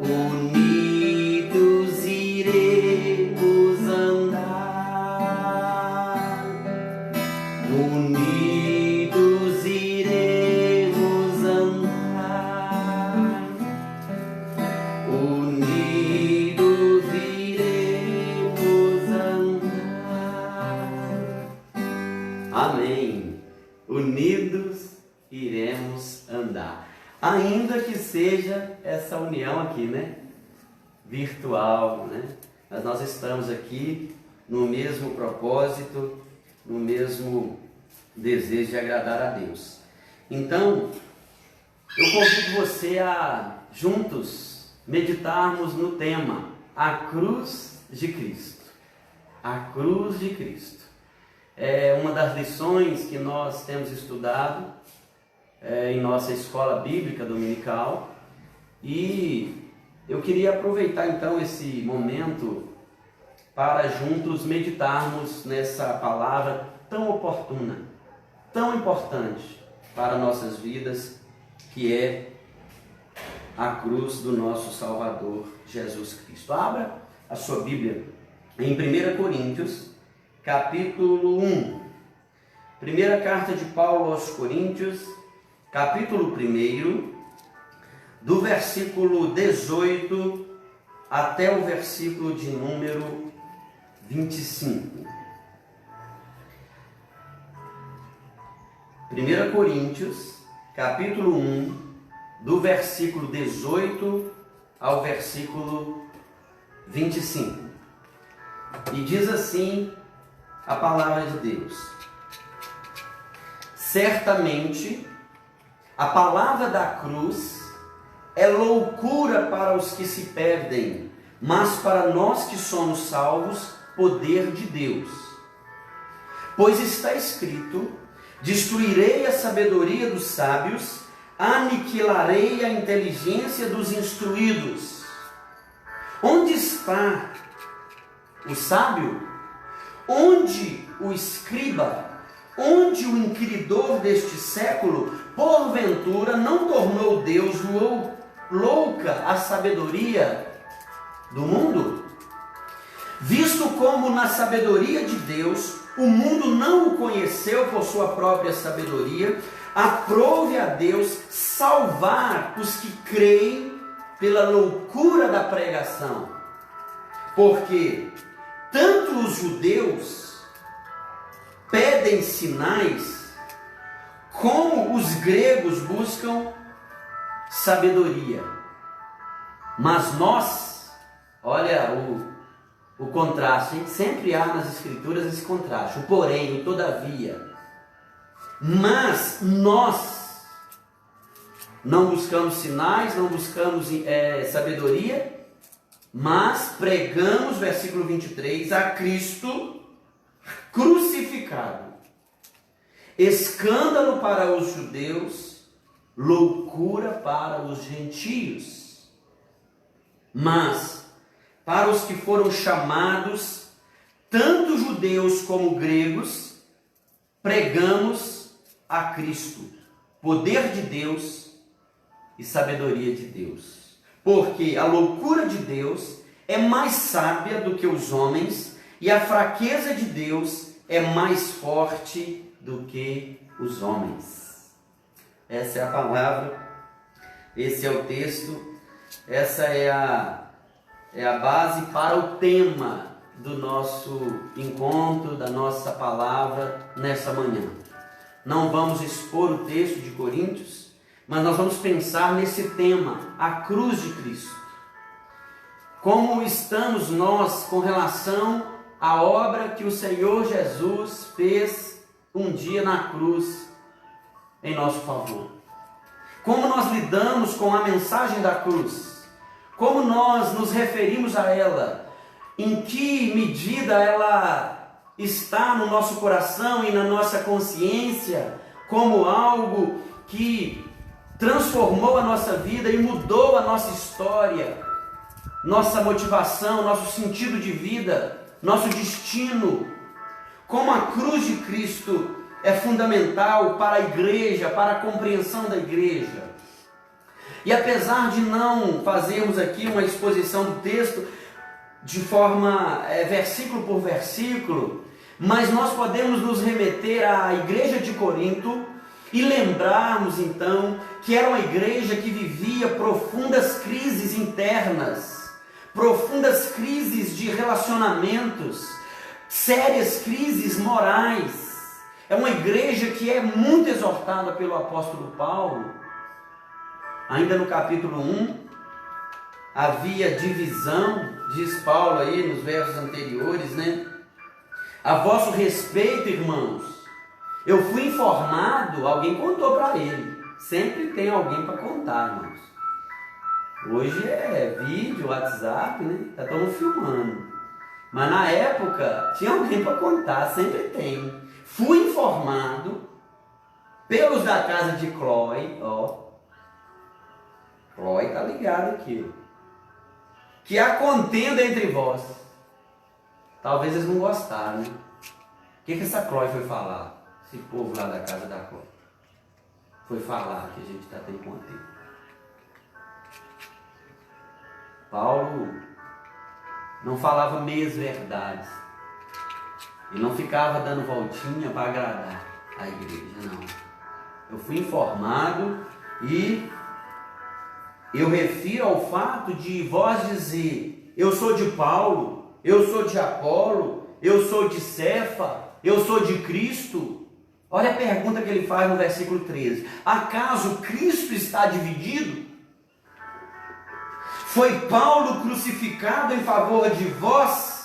unidos iremos andar, unidos iremos andar, unidos iremos andar. Amém. Unidos iremos andar. Ainda que seja essa união aqui, né? Virtual, né? Mas nós estamos aqui no mesmo propósito, no mesmo desejo de agradar a Deus. Então, eu convido você a juntos meditarmos no tema A Cruz de Cristo. A Cruz de Cristo. É uma das lições que nós temos estudado em nossa escola bíblica dominical, e eu queria aproveitar então esse momento para juntos meditarmos nessa palavra tão oportuna, tão importante para nossas vidas, que é a cruz do nosso Salvador Jesus Cristo. Abra a sua Bíblia em 1 Coríntios, capítulo 1. Primeira carta de Paulo aos Coríntios, capítulo 1, do versículo 18 até o versículo de número 25. 1 Coríntios, capítulo 1, do versículo 18 ao versículo 25. E diz assim a palavra de Deus: certamente a palavra da cruz é loucura para os que se perdem, mas para nós que somos salvos, poder de Deus. Pois está escrito: destruirei a sabedoria dos sábios, aniquilarei a inteligência dos instruídos. Onde está o sábio? Onde o escriba? Onde o inquiridor deste século, porventura, não tornou Deus louca a sabedoria do mundo? Visto como na sabedoria de Deus o mundo não o conheceu por sua própria sabedoria, aprove a Deus salvar os que creem pela loucura da pregação. Porque tanto os judeus pedem sinais, como os gregos buscam sabedoria. Mas nós, olha o contraste, hein? Sempre há nas escrituras esse contraste, o porém, o todavia. Mas nós não buscamos sinais, não buscamos sabedoria, mas pregamos, versículo 23, a Cristo crucificado, escândalo para os judeus, loucura para os gentios. Mas para os que foram chamados, tanto judeus como gregos, pregamos a Cristo, poder de Deus e sabedoria de Deus. Porque a loucura de Deus é mais sábia do que os homens, e a fraqueza de Deus é mais forte do que os homens. Essa é a palavra, esse é o texto, essa é a base para o tema do nosso encontro, da nossa palavra nessa manhã. Não vamos expor o texto de Coríntios, mas nós vamos pensar nesse tema, a cruz de Cristo. Como estamos nós com relação à obra que o Senhor Jesus fez um dia na cruz em nosso favor? Como nós lidamos com a mensagem da cruz? Como nós nos referimos a ela? Em que medida ela está no nosso coração e na nossa consciência como algo que transformou a nossa vida e mudou a nossa história, nossa motivação, nosso sentido de vida, nosso destino? Como a cruz de Cristo é fundamental para a igreja, para a compreensão da igreja. E apesar de não fazermos aqui uma exposição do texto de forma versículo por versículo, mas nós podemos nos remeter à igreja de Corinto e lembrarmos então que era uma igreja que vivia profundas crises internas, profundas crises de relacionamentos, sérias crises morais. É uma igreja que é muito exortada pelo apóstolo Paulo. Ainda no capítulo 1, havia divisão, diz Paulo aí nos versos anteriores, né? A vosso respeito, irmãos, eu fui informado, alguém contou para ele. Sempre tem alguém para contar, irmãos. Hoje é vídeo, WhatsApp, né? Tá todo mundo filmando. Mas na época tinha alguém para contar, sempre tem. Fui informado pelos da casa de Cloé, ó. Cloé tá ligado aqui, que há contenda entre vós. Talvez eles não gostaram, né? O que essa Cloé foi falar? Esse povo lá da casa da Cloé foi falar que a gente está tendo contenda. Paulo não falava meias verdades. Ele não ficava dando voltinha para agradar a igreja, não. Eu fui informado e eu refiro ao fato de vós dizer: eu sou de Paulo, eu sou de Apolo, eu sou de Cefa, eu sou de Cristo. Olha a pergunta que ele faz no versículo 13. Acaso Cristo está dividido? Foi Paulo crucificado em favor de vós?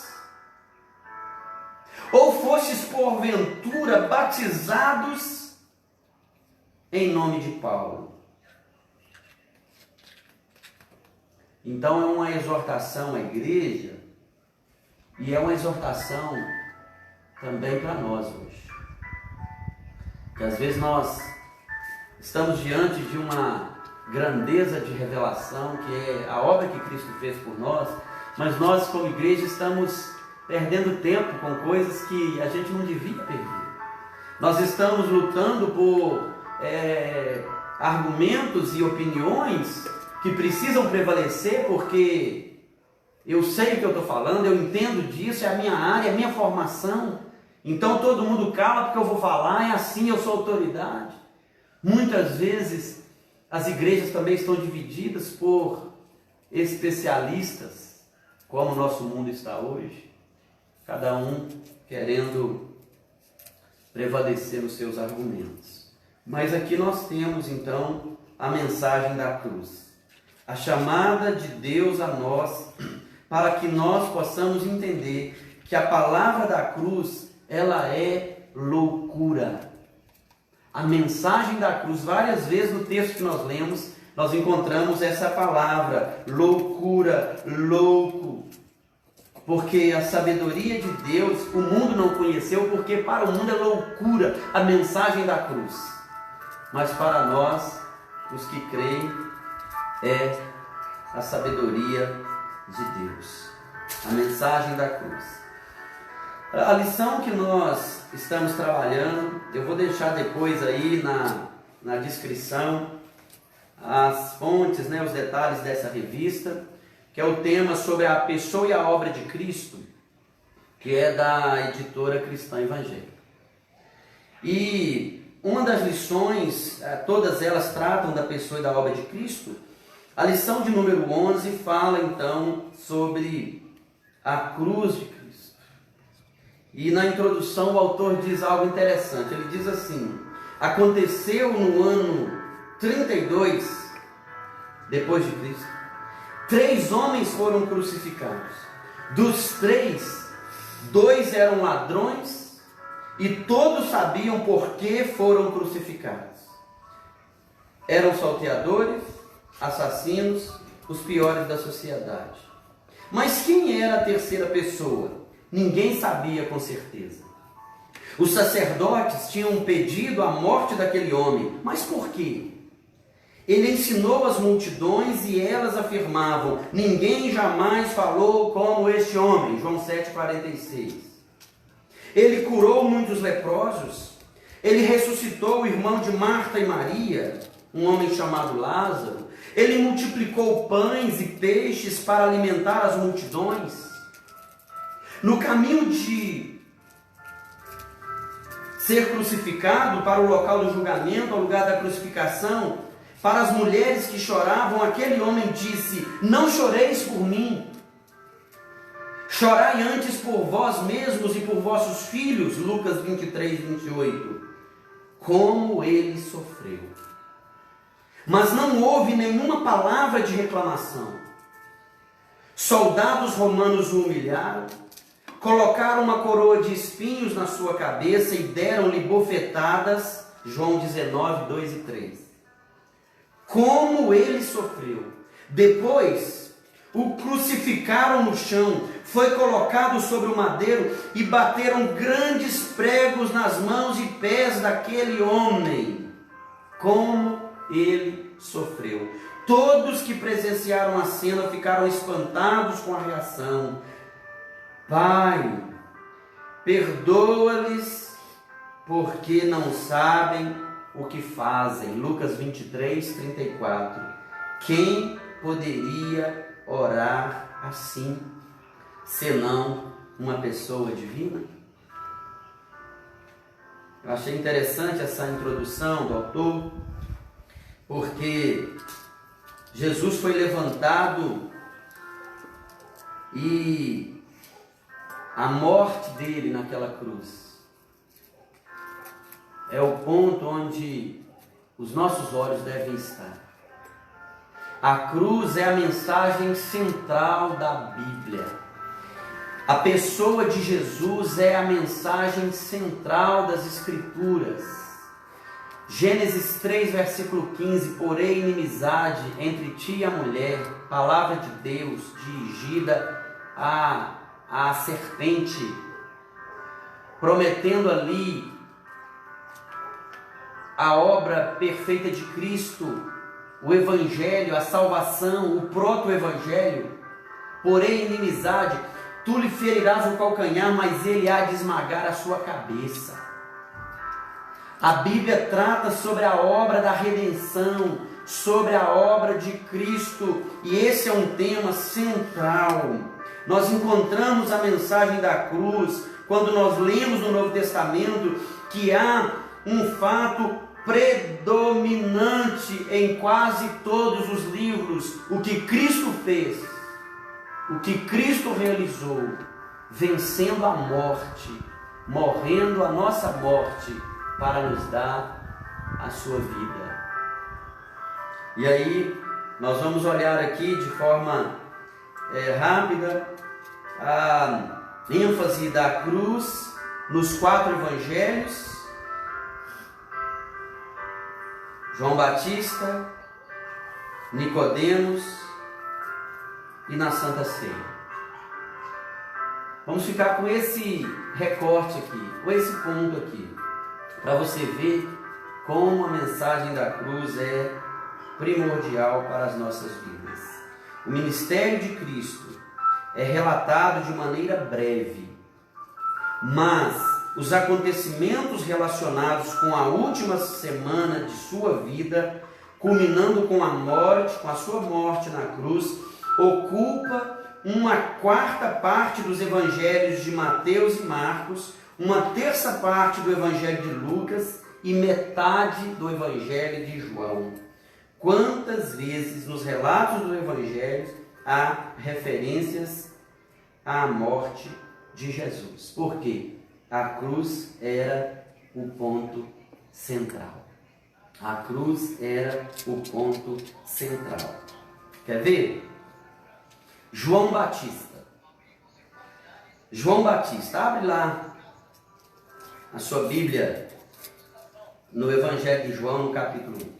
Ou fostes porventura batizados em nome de Paulo? Então é uma exortação à igreja e é uma exortação também para nós hoje. Que às vezes nós estamos diante de uma grandeza de revelação, que é a obra que Cristo fez por nós, mas nós como igreja estamos perdendo tempo com coisas que a gente não devia perder. Nós estamos lutando por argumentos e opiniões que precisam prevalecer, porque eu sei o que eu estou falando, eu entendo disso, é a minha área, é a minha formação. Então todo mundo cala porque eu vou falar, é assim, eu sou autoridade. Muitas vezes as igrejas também estão divididas por especialistas, como o nosso mundo está hoje, cada um querendo prevalecer nos seus argumentos. Mas aqui nós temos então a mensagem da cruz, a chamada de Deus a nós, para que nós possamos entender que a palavra da cruz, ela é loucura. A mensagem da cruz, várias vezes no texto que nós lemos, nós encontramos essa palavra, loucura, louco. Porque a sabedoria de Deus, o mundo não conheceu, porque para o mundo é loucura a mensagem da cruz. Mas para nós, os que creem, é a sabedoria de Deus. A mensagem da cruz. A lição que nós estamos trabalhando, eu vou deixar depois aí na descrição as fontes, os detalhes dessa revista, que é o tema sobre a pessoa e a obra de Cristo, que é da editora Cristã Evangélica. E uma das lições, todas elas tratam da pessoa e da obra de Cristo. A lição de número 11 fala então sobre a cruz de Cristo. E na introdução o autor diz algo interessante. Ele diz assim: aconteceu no ano 32 depois de Cristo, 3 homens foram crucificados. Dos 3, 2 eram ladrões e todos sabiam por que foram crucificados. Eram salteadores, assassinos, os piores da sociedade. Mas quem era a terceira pessoa? Ninguém sabia com certeza. Os sacerdotes tinham pedido a morte daquele homem. Mas por quê? Ele ensinou as multidões e elas afirmavam: ninguém jamais falou como este homem. João 7,46. Ele curou muitos leprosos. Ele ressuscitou o irmão de Marta e Maria. um homem chamado Lázaro. Ele multiplicou pães e peixes para alimentar as multidões. No caminho de ser crucificado para o local do julgamento, ao lugar da crucificação, para as mulheres que choravam, aquele homem disse: não choreis por mim, chorai antes por vós mesmos e por vossos filhos. Lucas 23, 28. Como ele sofreu. Mas não houve nenhuma palavra de reclamação. Soldados romanos o humilharam, colocaram uma coroa de espinhos na sua cabeça e deram-lhe bofetadas. João 19, 2 e 3. Como ele sofreu. Depois, o crucificaram no chão, foi colocado sobre o madeiro e bateram grandes pregos nas mãos e pés daquele homem. Como ele sofreu. Todos que presenciaram a cena ficaram espantados com a reação. Pai, perdoa-lhes, porque não sabem o que fazem. Lucas 23, 34. Quem poderia orar assim, senão uma pessoa divina? Eu achei interessante essa introdução do autor, porque Jesus foi levantado e a morte dele naquela cruz é o ponto onde os nossos olhos devem estar. A cruz é a mensagem central da Bíblia. A pessoa de Jesus é a mensagem central das Escrituras. Gênesis 3, versículo 15, porém inimizade entre ti e a mulher, palavra de Deus dirigida à serpente, prometendo ali a obra perfeita de Cristo, o Evangelho, a salvação, o proto-Evangelho. Porém inimizade, tu lhe ferirás o calcanhar, mas ele há de esmagar a sua cabeça. A Bíblia trata sobre a obra da redenção, sobre a obra de Cristo, e esse é um tema central. Nós encontramos a mensagem da cruz quando nós lemos no Novo Testamento que há um fato predominante em quase todos os livros: o que Cristo fez, o que Cristo realizou, vencendo a morte, morrendo a nossa morte, para nos dar a sua vida. E aí, nós vamos olhar aqui de forma rápida a ênfase da cruz nos 4 evangelhos: João Batista, Nicodemos e na Santa Ceia. Vamos ficar com esse recorte aqui, com esse ponto aqui, para você ver como a mensagem da cruz é primordial para as nossas vidas. O ministério de Cristo é relatado de maneira breve, mas os acontecimentos relacionados com a última semana de sua vida, culminando com a morte, com a sua morte na cruz, ocupa uma 4ª parte dos evangelhos de Mateus e Marcos, uma 3ª parte do evangelho de Lucas e metade do evangelho de João. Quantas vezes nos relatos dos evangelhos há referências à morte de Jesus? Por quê? A cruz era o ponto central. A cruz era o ponto central. Quer ver? João Batista. João Batista, abre lá a sua Bíblia no Evangelho de João, no capítulo 1.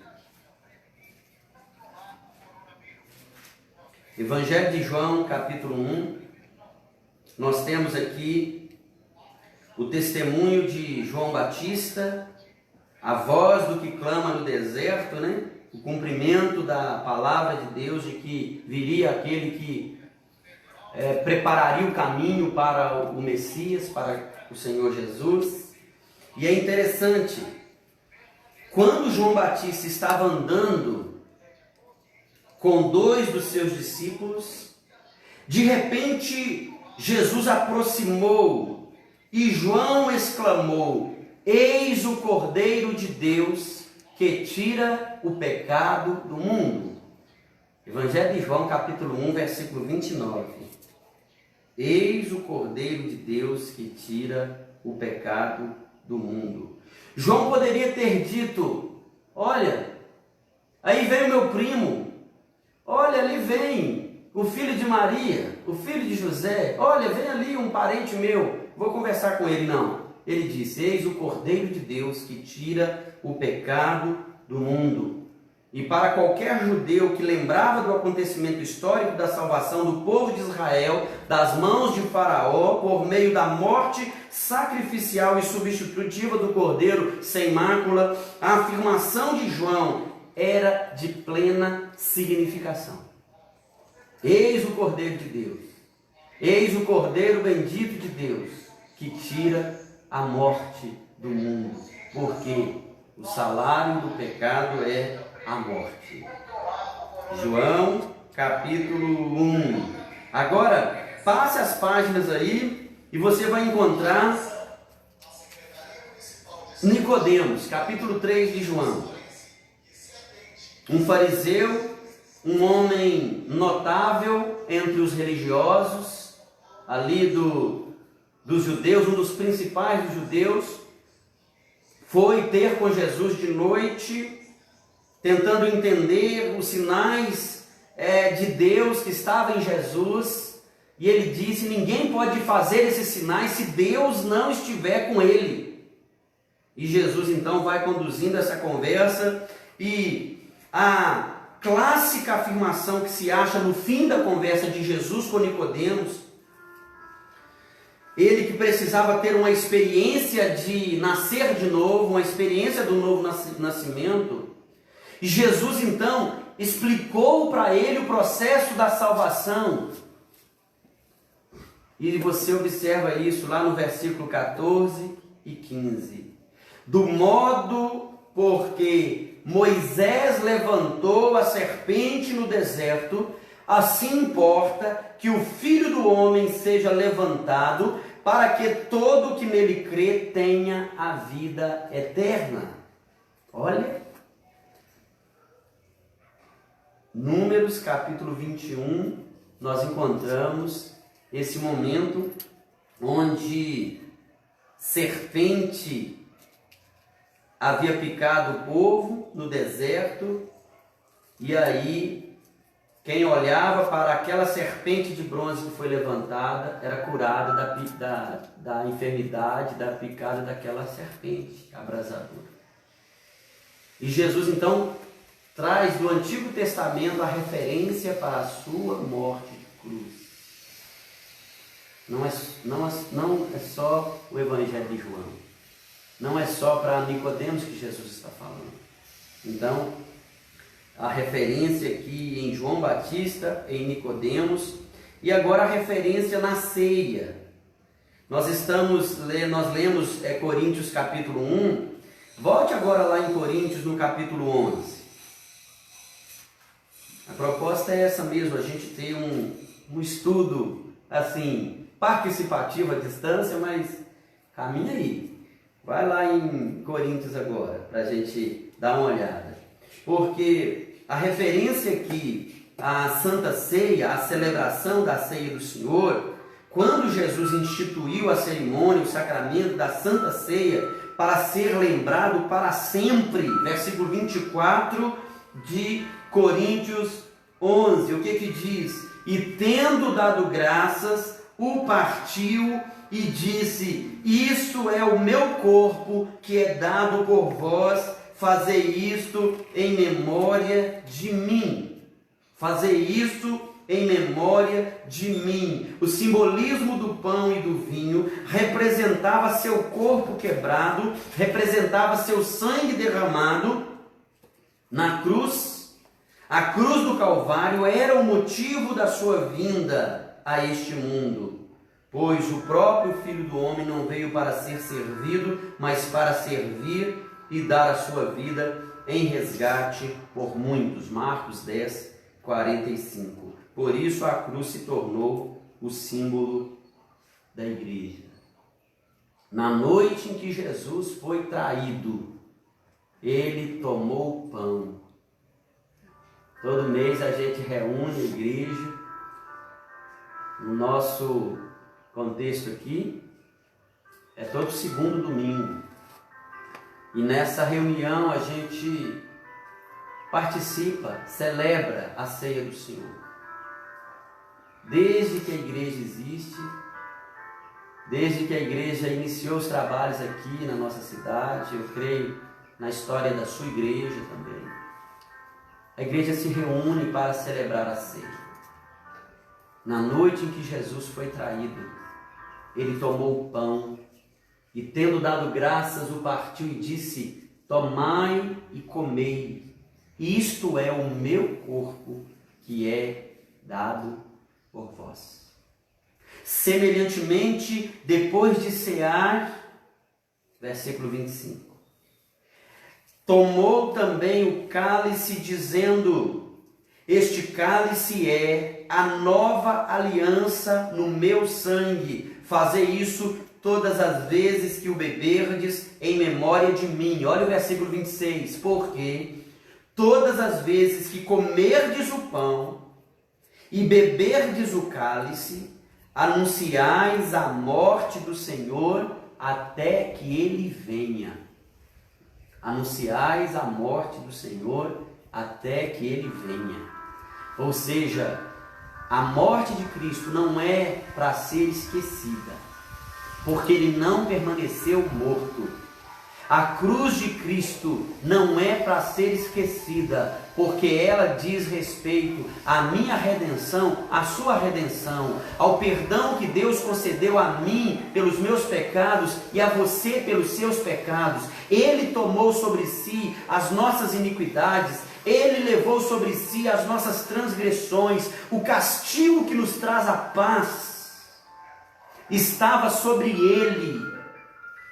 Evangelho de João, capítulo 1. Nós temos aqui o testemunho de João Batista, a voz do que clama no deserto, né? O cumprimento da palavra de Deus de que viria aquele que prepararia o caminho para o Messias, para o Senhor Jesus. E é interessante, quando João Batista estava andando com 2 dos seus discípulos, de repente Jesus aproximou e João exclamou: eis o Cordeiro de Deus que tira o pecado do mundo. Evangelho de João, capítulo 1, versículo 29. Eis o Cordeiro de Deus que tira o pecado do mundo. João poderia ter dito: olha, aí vem o meu primo, olha, ali vem o filho de Maria, o filho de José, olha, vem ali um parente meu, vou conversar com ele. Não, ele disse: eis o Cordeiro de Deus que tira o pecado do mundo. E para qualquer judeu que lembrava do acontecimento histórico da salvação do povo de Israel das mãos de Faraó por meio da morte sacrificial e substitutiva do Cordeiro sem mácula, a afirmação de João era de plena significação. Eis o Cordeiro de Deus, eis o Cordeiro bendito de Deus que tira a morte do mundo, porque o salário do pecado é a morte. João capítulo 1. Agora, passe as páginas aí e você vai encontrar Nicodemos, capítulo 3 de João. Um fariseu, um homem notável entre os religiosos, ali dos judeus, um dos principais dos judeus, foi ter com Jesus de noite, tentando entender os sinais de Deus que estavam em Jesus, e ele disse: ninguém pode fazer esses sinais se Deus não estiver com ele. E Jesus então vai conduzindo essa conversa, e a clássica afirmação que se acha no fim da conversa de Jesus com Nicodemos, ele que precisava ter uma experiência de nascer de novo, uma experiência do novo nascimento. E Jesus então explicou para ele o processo da salvação. E você observa isso lá no versículo 14 e 15. Do modo porque Moisés levantou a serpente no deserto, assim importa que o Filho do Homem seja levantado, para que todo o que nele crê tenha a vida eterna. Olha, Números capítulo 21, nós encontramos esse momento onde serpente havia picado o povo no deserto, e aí quem olhava para aquela serpente de bronze que foi levantada era curado da enfermidade, da picada daquela serpente abrasadora. E Jesus então traz do Antigo Testamento a referência para a sua morte de cruz. Não é só o Evangelho de João. Não é só para Nicodemos que Jesus está falando. Então, a referência aqui em João Batista, em Nicodemos, e agora a referência na ceia. Nós lemos Coríntios capítulo 1. Volte agora lá em Coríntios no capítulo 11. A proposta é essa mesmo, a gente ter um estudo assim, participativo à distância, mas caminha aí. Vai lá em Coríntios agora, para a gente dar uma olhada. Porque a referência aqui à Santa Ceia, à celebração da Ceia do Senhor, quando Jesus instituiu a cerimônia, o sacramento da Santa Ceia, para ser lembrado para sempre, versículo 24 de Coríntios 11, o que diz? E tendo dado graças, o partiu e disse: isso é o meu corpo que é dado por vós, fazei isto em memória de mim. Fazei isto em memória de mim. O simbolismo do pão e do vinho representava seu corpo quebrado, representava seu sangue derramado na cruz. A cruz do Calvário era o motivo da sua vinda a este mundo, pois o próprio Filho do Homem não veio para ser servido, mas para servir e dar a sua vida em resgate por muitos. Marcos 10, 45. Por isso a cruz se tornou o símbolo da igreja. Na noite em que Jesus foi traído, ele tomou o pão. Todo mês a gente reúne a igreja. No nosso contexto aqui, é todo segundo domingo. E nessa reunião a gente participa, celebra a ceia do Senhor. Desde que a igreja existe, desde que a igreja iniciou os trabalhos aqui na nossa cidade, eu creio na história da sua igreja também. A igreja se reúne para celebrar a ceia. Na noite em que Jesus foi traído, ele tomou o pão e, tendo dado graças, o partiu e disse: tomai e comei, isto é o meu corpo que é dado por vós. Semelhantemente, depois de cear, versículo 25, tomou também o cálice, dizendo: este cálice é a nova aliança no meu sangue. Fazei isso todas as vezes que o beberdes em memória de mim. Olha o versículo 26. Porque todas as vezes que comerdes o pão e beberdes o cálice, anunciais a morte do Senhor até que ele venha. Anunciais a morte do Senhor até que ele venha. Ou seja, a morte de Cristo não é para ser esquecida, porque ele não permaneceu morto. A cruz de Cristo não é para ser esquecida, porque ela diz respeito à minha redenção, à sua redenção, ao perdão que Deus concedeu a mim pelos meus pecados e a você pelos seus pecados. Ele tomou sobre si as nossas iniquidades, ele levou sobre si as nossas transgressões. O castigo que nos traz a paz estava sobre ele,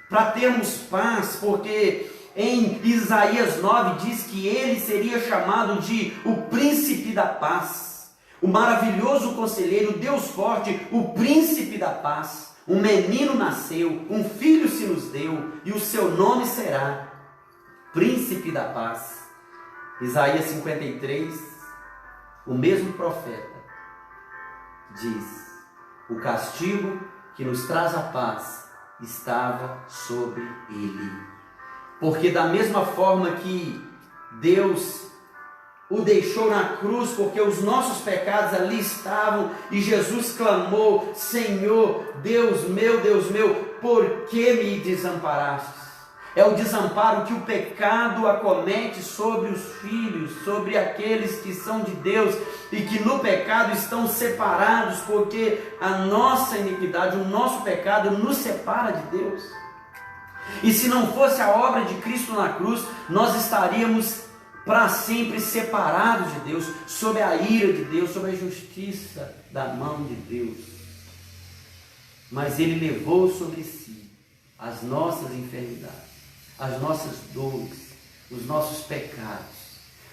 para termos paz, porque em Isaías 9 diz que ele seria chamado de o príncipe da paz, o maravilhoso conselheiro, o Deus forte, o príncipe da paz. Um menino nasceu, um filho se nos deu, e o seu nome será Príncipe da Paz. Isaías 53, o mesmo profeta diz: o castigo que nos traz a paz estava sobre ele. Porque da mesma forma que Deus o deixou na cruz, porque os nossos pecados ali estavam, e Jesus clamou: Senhor, Deus meu, por que me desamparastes? É o desamparo que o pecado acomete sobre os filhos, sobre aqueles que são de Deus e que no pecado estão separados, porque a nossa iniquidade, o nosso pecado nos separa de Deus. E se não fosse a obra de Cristo na cruz, nós estaríamos para sempre separados de Deus, sob a ira de Deus, sob a justiça da mão de Deus. Mas Ele levou sobre si as nossas enfermidades, as nossas dores, os nossos pecados.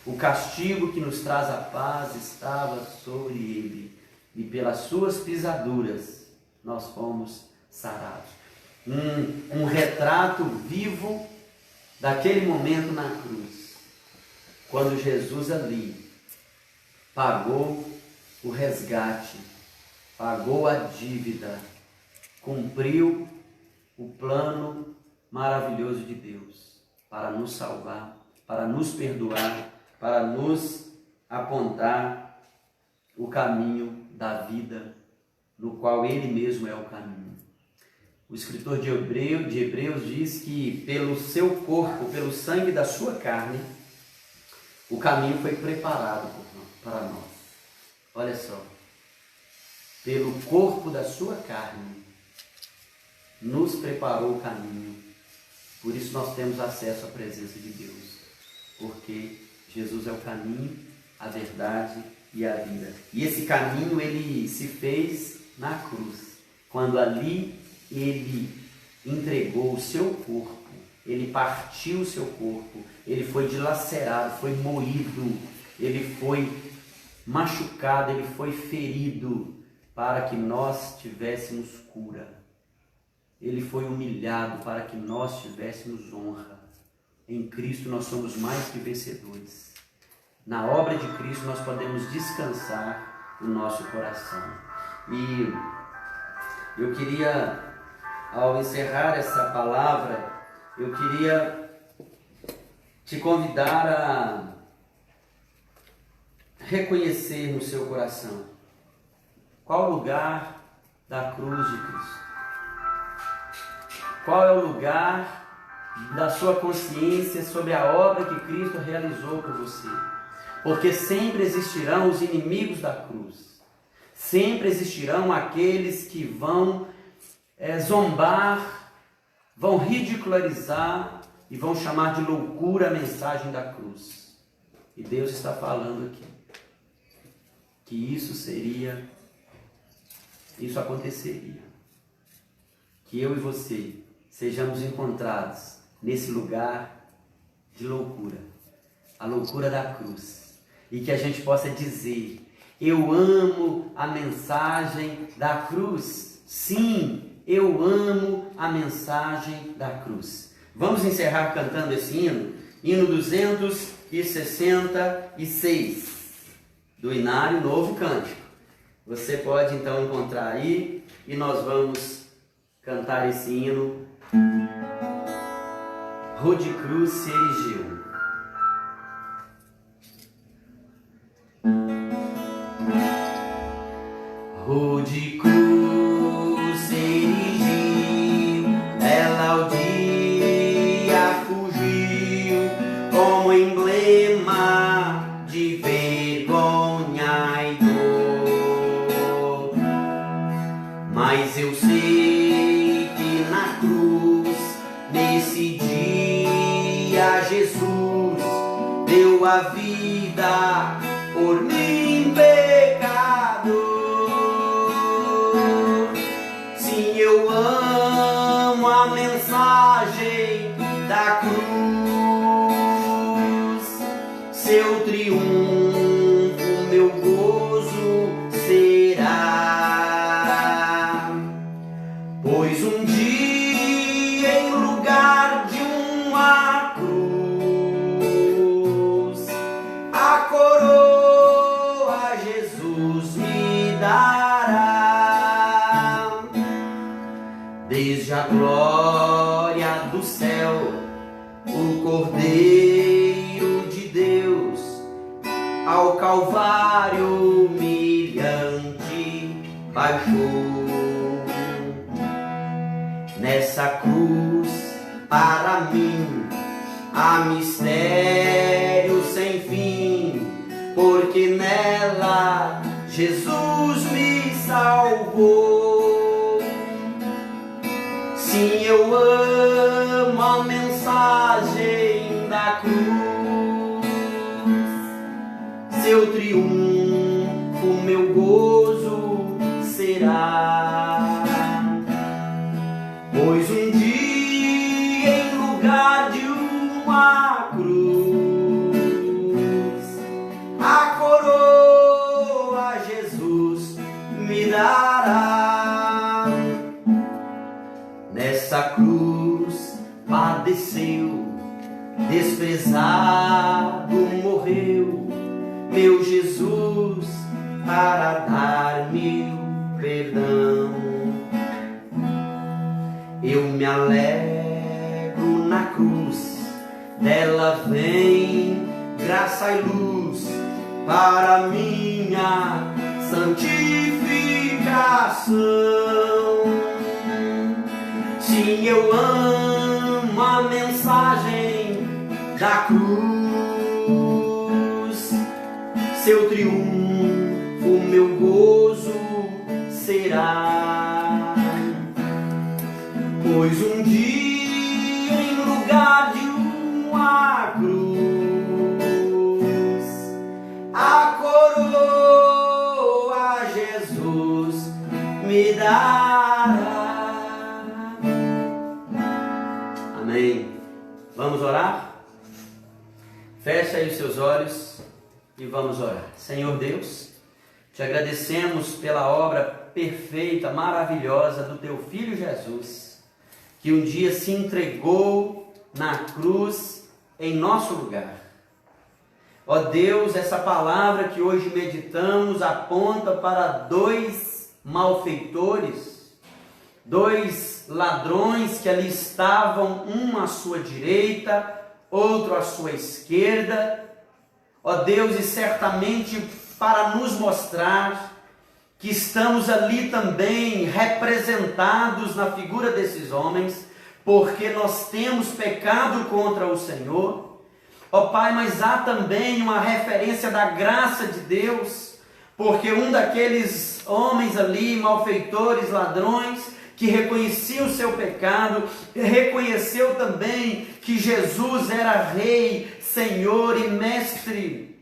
O castigo que nos traz a paz estava sobre Ele, e pelas suas pisaduras nós fomos sarados. Um retrato vivo daquele momento na cruz, quando Jesus ali pagou o resgate, pagou a dívida, cumpriu o plano maravilhoso de Deus para nos salvar, para nos perdoar, para nos apontar o caminho da vida, no qual Ele mesmo é o caminho. O escritor de Hebreus diz que pelo seu corpo, pelo sangue da sua carne, o caminho foi preparado para nós. Olha só, pelo corpo da sua carne, nos preparou o caminho. Por isso nós temos acesso à presença de Deus, porque Jesus é o caminho, a verdade e a vida. E esse caminho ele se fez na cruz, quando ali ele entregou o seu corpo ele partiu o seu corpo, ele foi dilacerado, foi moído, ele foi machucado, ele foi ferido para que nós tivéssemos cura. Ele foi humilhado para que nós tivéssemos honra. Em Cristo nós somos mais que vencedores. Na obra de Cristo nós podemos descansar o nosso coração. E eu queria, ao encerrar essa palavra, eu queria te convidar a reconhecer no seu coração qual o lugar da cruz de Cristo. Qual é o lugar da sua consciência sobre a obra que Cristo realizou por você? Porque sempre existirão os inimigos da cruz. Sempre existirão aqueles que vão zombar, vão ridicularizar e vão chamar de loucura a mensagem da cruz. E Deus está falando aqui que isso aconteceria. Que eu e você sejamos encontrados nesse lugar de loucura, a loucura da cruz, e que a gente possa dizer: eu amo a mensagem da cruz. Sim, eu amo a mensagem da cruz. Vamos encerrar cantando esse hino, hino 266, do Inário Novo Cântico. Você pode então encontrar aí, e nós vamos cantar esse hino. Rude cruz se erigiu. Rude cruz se erigiu, ela ao dia fugiu, como emblema de vergonha e dor. Mas eu sei que na cruz, nesse dia, Jesus deu a vida por mim, pecador. Sim, eu amo a mensagem da cruz, seu triunfo, meu gozo será. Pois um dia, em lugar de uma cruz, a coroa Jesus me dará. Desde a glória do céu, o Cordeiro de Deus, ao Calvário humilhante baixou. Nessa cruz, para mim, há mistério sem fim, porque nela Jesus me salvou. Sim, eu amo a mensagem da cruz, seu triunfo, meu gozo será. Pois um dia, em lugar de uma cruz, a coroa Jesus me dará. Nessa cruz padeceu, desprezado morreu, meu Jesus, para dar-me o perdão. Eu me alegro na cruz, dela vem graça e luz para minha santificação. Sim, eu amo a mensagem da cruz, seu triunfo, meu gozo será. Pois um dia, em lugar de uma cruz, a coroa Jesus me dará. Amém. Feche aí os seus olhos e vamos orar. Senhor Deus, te agradecemos pela obra perfeita, maravilhosa do teu Filho Jesus, que um dia se entregou na cruz em nosso lugar. Ó Deus, essa palavra que hoje meditamos aponta para dois malfeitores, dois ladrões que ali estavam, um à sua direita, outro à sua esquerda. Ó Deus, e certamente para nos mostrar que estamos ali também representados na figura desses homens, porque nós temos pecado contra o Senhor. Ó Pai, mas há também uma referência da graça de Deus, porque um daqueles homens ali, malfeitores, ladrões, que reconhecia o seu pecado, reconheceu também que Jesus era Rei, Senhor e Mestre.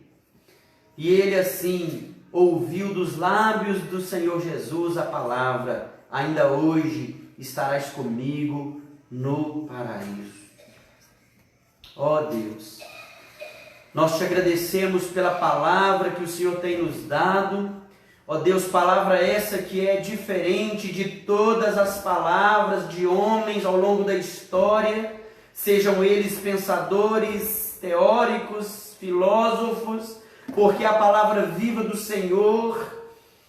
E ele assim ouviu dos lábios do Senhor Jesus a palavra: ainda hoje estarás comigo no paraíso. Ó Deus, nós te agradecemos pela palavra que o Senhor tem nos dado. Ó Deus, palavra essa que é diferente de todas as palavras de homens ao longo da história, sejam eles pensadores, teóricos, filósofos, porque a palavra viva do Senhor.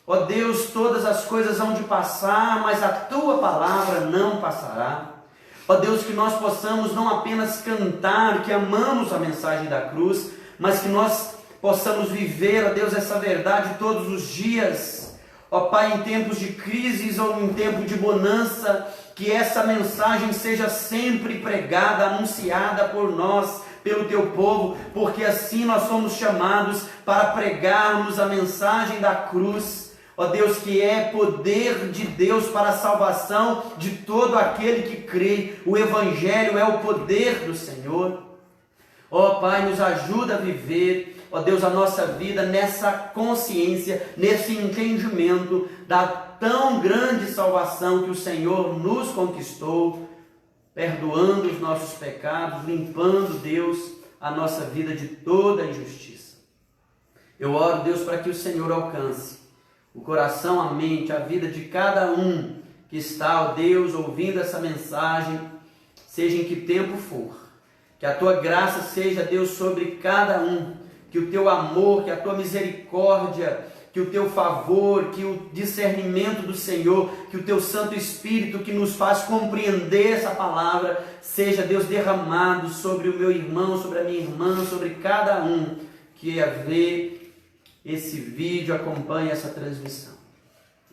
Ó Deus, todas as coisas hão de passar, mas a tua palavra não passará. Ó Deus, que nós possamos não apenas cantar que amamos a mensagem da cruz, mas que nós possamos viver, ó Deus, essa verdade todos os dias. Ó Pai, em tempos de crises ou em tempo de bonança, que essa mensagem seja sempre pregada, anunciada por nós, pelo teu povo, porque assim nós somos chamados para pregarmos a mensagem da cruz. Ó Deus, que é poder de Deus para a salvação de todo aquele que crê. O Evangelho é o poder do Senhor. Ó Pai, nos ajuda a viver, ó Deus, a nossa vida nessa consciência, nesse entendimento da tão grande salvação que o Senhor nos conquistou, perdoando os nossos pecados, limpando, Deus, a nossa vida de toda injustiça. Eu oro, Deus, para que o Senhor alcance o coração, a mente, a vida de cada um que está, ó Deus, ouvindo essa mensagem, seja em que tempo for. Que a tua graça seja, Deus, sobre cada um, que o teu amor, que a tua misericórdia, que o teu favor, que o discernimento do Senhor, que o teu Santo Espírito que nos faz compreender essa palavra, seja, Deus, derramado sobre o meu irmão, sobre a minha irmã, sobre cada um que a ver esse vídeo, acompanha essa transmissão.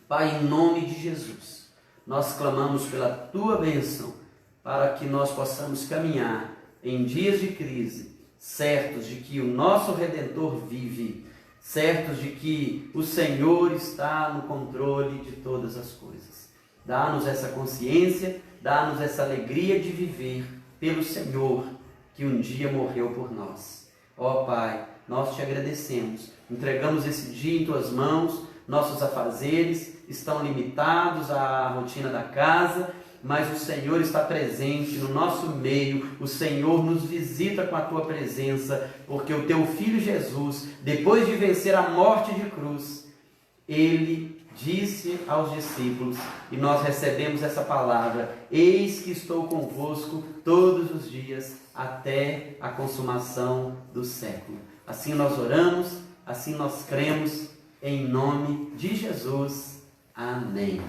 Pai, em nome de Jesus, nós clamamos pela tua bênção, para que nós possamos caminhar em dias de crise, certos de que o nosso Redentor vive, certos de que o Senhor está no controle de todas as coisas. Dá-nos essa consciência, dá-nos essa alegria de viver pelo Senhor, que um dia morreu por nós. Ó Pai, nós te agradecemos, entregamos esse dia em tuas mãos, nossos afazeres estão limitados à rotina da casa, mas o Senhor está presente no nosso meio, o Senhor nos visita com a tua presença, porque o teu Filho Jesus, depois de vencer a morte de cruz, ele disse aos discípulos, e nós recebemos essa palavra: eis que estou convosco todos os dias, até a consumação do século. Assim nós oramos, assim nós cremos, em nome de Jesus. Amém.